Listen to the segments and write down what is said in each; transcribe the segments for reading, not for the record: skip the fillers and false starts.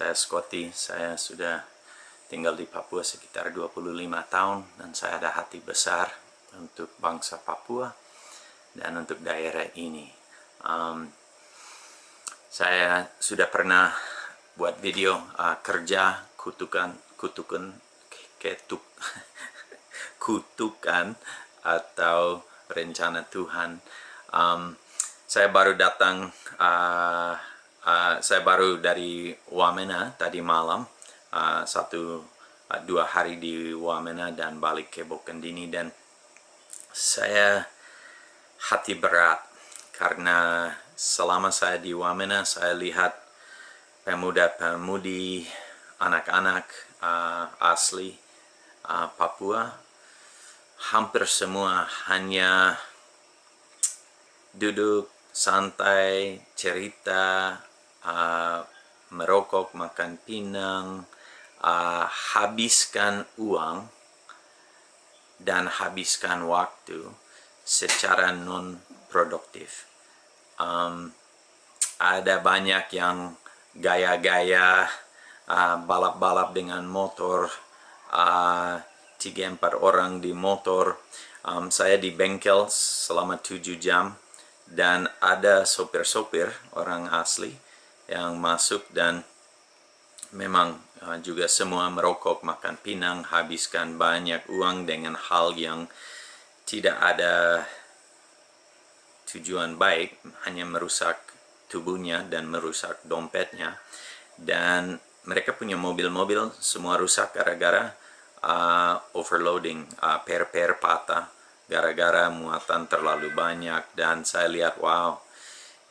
Saya Scotty, saya sudah tinggal di Papua sekitar 25 tahun dan saya ada hati besar untuk bangsa Papua dan untuk daerah ini. Saya sudah pernah buat video kerja kutukan atau rencana Tuhan. Saya baru datang, saya baru dari Wamena tadi malam, 2 hari di Wamena dan balik ke Bokendini, dan saya hati berat karena selama saya di Wamena saya lihat pemuda-pemudi, anak-anak asli Papua hampir semua hanya duduk santai, cerita, merokok, makan pinang, habiskan uang dan habiskan waktu secara non-produktif. Ada banyak yang gaya-gaya, balap-balap dengan motor, 3-4 orang di motor. Saya di bengkel selama 7 jam dan ada sopir-sopir orang asli yang masuk dan memang juga semua merokok, makan pinang, habiskan banyak uang dengan hal yang tidak ada tujuan baik, hanya merusak tubuhnya dan merusak dompetnya. Dan mereka punya mobil-mobil semua rusak gara-gara overloading, per patah gara-gara muatan terlalu banyak. Dan saya lihat, wow,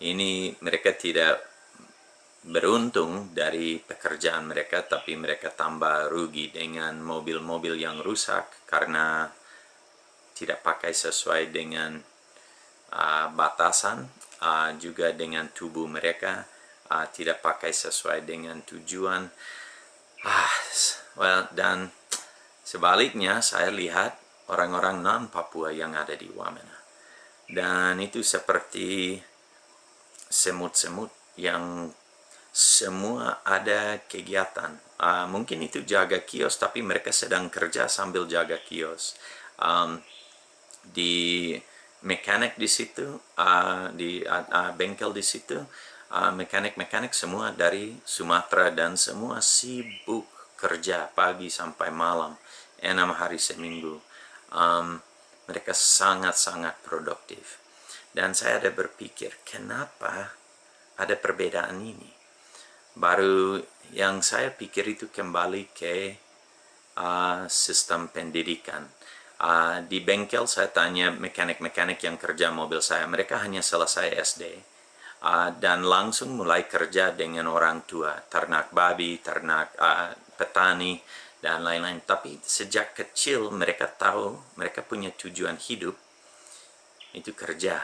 ini mereka tidak beruntung dari pekerjaan mereka, tapi mereka tambah rugi dengan mobil-mobil yang rusak karena tidak pakai sesuai dengan batasan, juga dengan tubuh mereka tidak pakai sesuai dengan tujuan. Dan sebaliknya saya lihat orang-orang non-Papua yang ada di Wamena, dan itu seperti semut-semut yang semua ada kegiatan. Mungkin itu jaga kios, tapi mereka sedang kerja sambil jaga kios. Di mekanik di situ, di bengkel di situ, mekanik semua dari Sumatera dan semua sibuk kerja pagi sampai malam 6 hari seminggu. Mereka sangat-sangat produktif, dan saya ada berpikir kenapa ada perbedaan ini. Baru yang saya pikir itu kembali ke sistem pendidikan. Di bengkel saya tanya mekanik-mekanik yang kerja mobil saya, mereka hanya selesai SD dan langsung mulai kerja dengan orang tua, ternak babi, ternak petani dan lain-lain. Tapi sejak kecil mereka tahu mereka punya tujuan hidup itu kerja,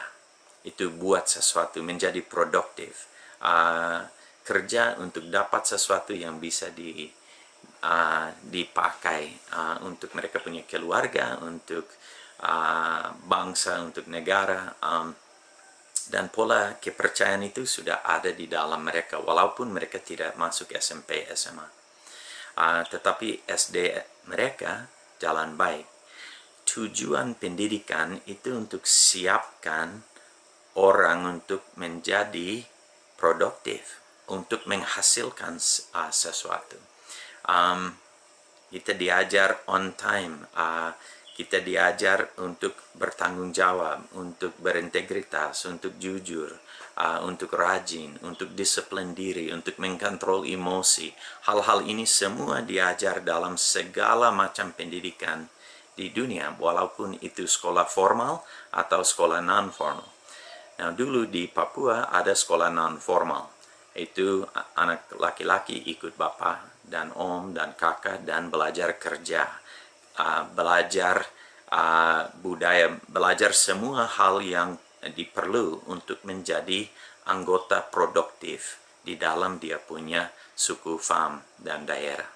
itu buat sesuatu, menjadi produktif, kerja untuk dapat sesuatu yang bisa dipakai untuk mereka punya keluarga, untuk bangsa, untuk negara. Dan pola kepercayaan itu sudah ada di dalam mereka walaupun mereka tidak masuk SMP, SMA. Tetapi SD mereka jalan baik. Tujuan pendidikan itu untuk siapkan orang untuk menjadi produktif, untuk menghasilkan sesuatu. Kita diajar on time, kita diajar untuk bertanggung jawab, untuk berintegritas, untuk jujur, untuk rajin, untuk disiplin diri, untuk mengkontrol emosi. Hal-hal ini semua diajar dalam segala macam pendidikan di dunia, walaupun itu sekolah formal atau sekolah non-formal. Nah, dulu di Papua ada sekolah non-formal. Itu anak laki-laki ikut bapak dan om dan kakak dan belajar kerja, belajar budaya, belajar semua hal yang diperlu untuk menjadi anggota produktif di dalam dia punya suku, fam, dan daerah.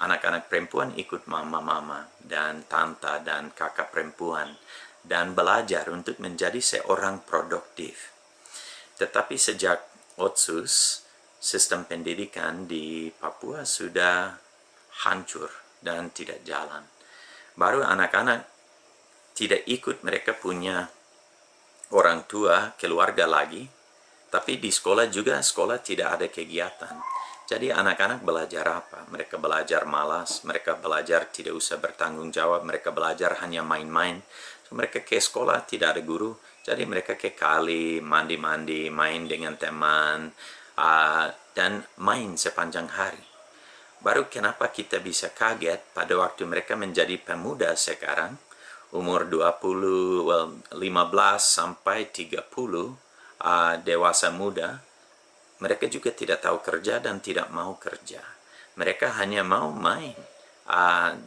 Anak-anak perempuan ikut mama-mama dan tante dan kakak perempuan dan belajar untuk menjadi seorang produktif. Tetapi sejak Otsus sistem pendidikan di Papua sudah hancur dan tidak jalan. Baru anak-anak tidak ikut, mereka punya orang tua, keluarga lagi, tapi di sekolah juga, sekolah tidak ada kegiatan. Jadi anak-anak belajar apa? Mereka belajar malas, mereka belajar tidak usah bertanggung jawab, mereka belajar hanya main-main. So, mereka ke sekolah tidak ada guru, jadi mereka ke kali, mandi-mandi, main dengan teman, dan main sepanjang hari. Baru kenapa kita bisa kaget pada waktu mereka menjadi pemuda sekarang, umur 15 sampai 30, dewasa muda, mereka juga tidak tahu kerja dan tidak mau kerja. Mereka hanya mau main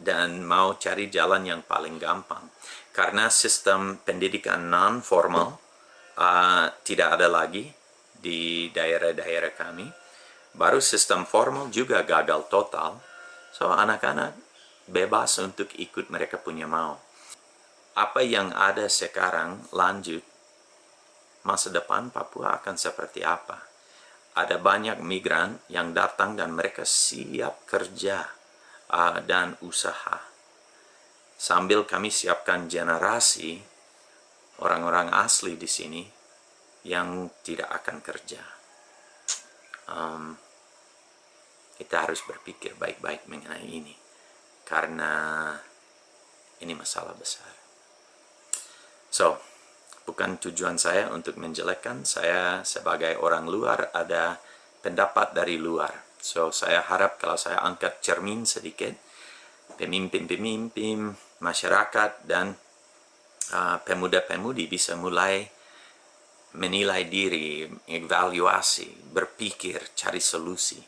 dan mau cari jalan yang paling gampang. Karena sistem pendidikan non-formal tidak ada lagi di daerah-daerah kami. Baru sistem formal juga gagal total. So, anak-anak bebas untuk ikut mereka punya mau. Apa yang ada sekarang lanjut, masa depan Papua akan seperti apa? Ada banyak migran yang datang dan mereka siap kerja dan usaha. Sambil kami siapkan generasi orang-orang asli di sini yang tidak akan kerja. Kita harus berpikir baik-baik mengenai ini, karena ini masalah besar. So, bukan tujuan saya untuk menjelekkan. Saya sebagai orang luar ada pendapat dari luar. So, saya harap kalau saya angkat cermin sedikit, pemimpin-pemimpin, masyarakat, dan pemuda-pemudi bisa mulai menilai diri, evaluasi, berpikir, cari solusi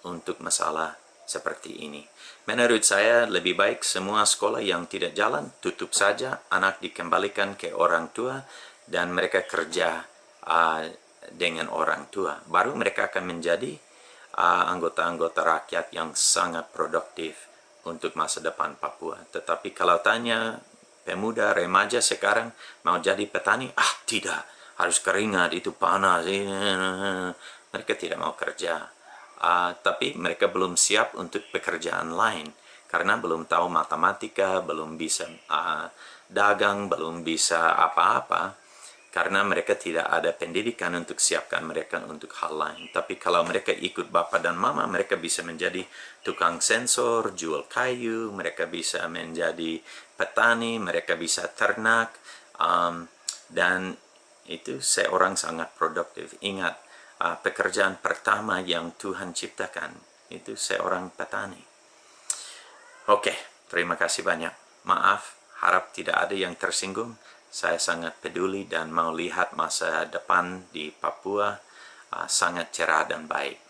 untuk masalah seperti ini. Menurut saya lebih baik semua sekolah yang tidak jalan tutup saja, anak dikembalikan ke orang tua dan mereka kerja dengan orang tua. Baru mereka akan menjadi anggota-anggota rakyat yang sangat produktif untuk masa depan Papua. Tetapi kalau tanya pemuda, remaja sekarang mau jadi petani, tidak, harus keringat, itu panas, mereka tidak mau kerja. Tapi mereka belum siap untuk pekerjaan lain karena belum tahu matematika, belum bisa dagang, belum bisa apa-apa, karena mereka tidak ada pendidikan untuk siapkan mereka untuk hal lain. Tapi kalau mereka ikut bapak dan mama, mereka bisa menjadi tukang sensor, jual kayu, mereka bisa menjadi petani, mereka bisa ternak, dan itu seorang sangat produktif. Ingat, pekerjaan pertama yang Tuhan ciptakan itu seorang petani. Oke, terima kasih banyak. Maaf, harap tidak ada yang tersinggung. Saya sangat peduli dan mau lihat masa depan di Papua sangat cerah dan baik.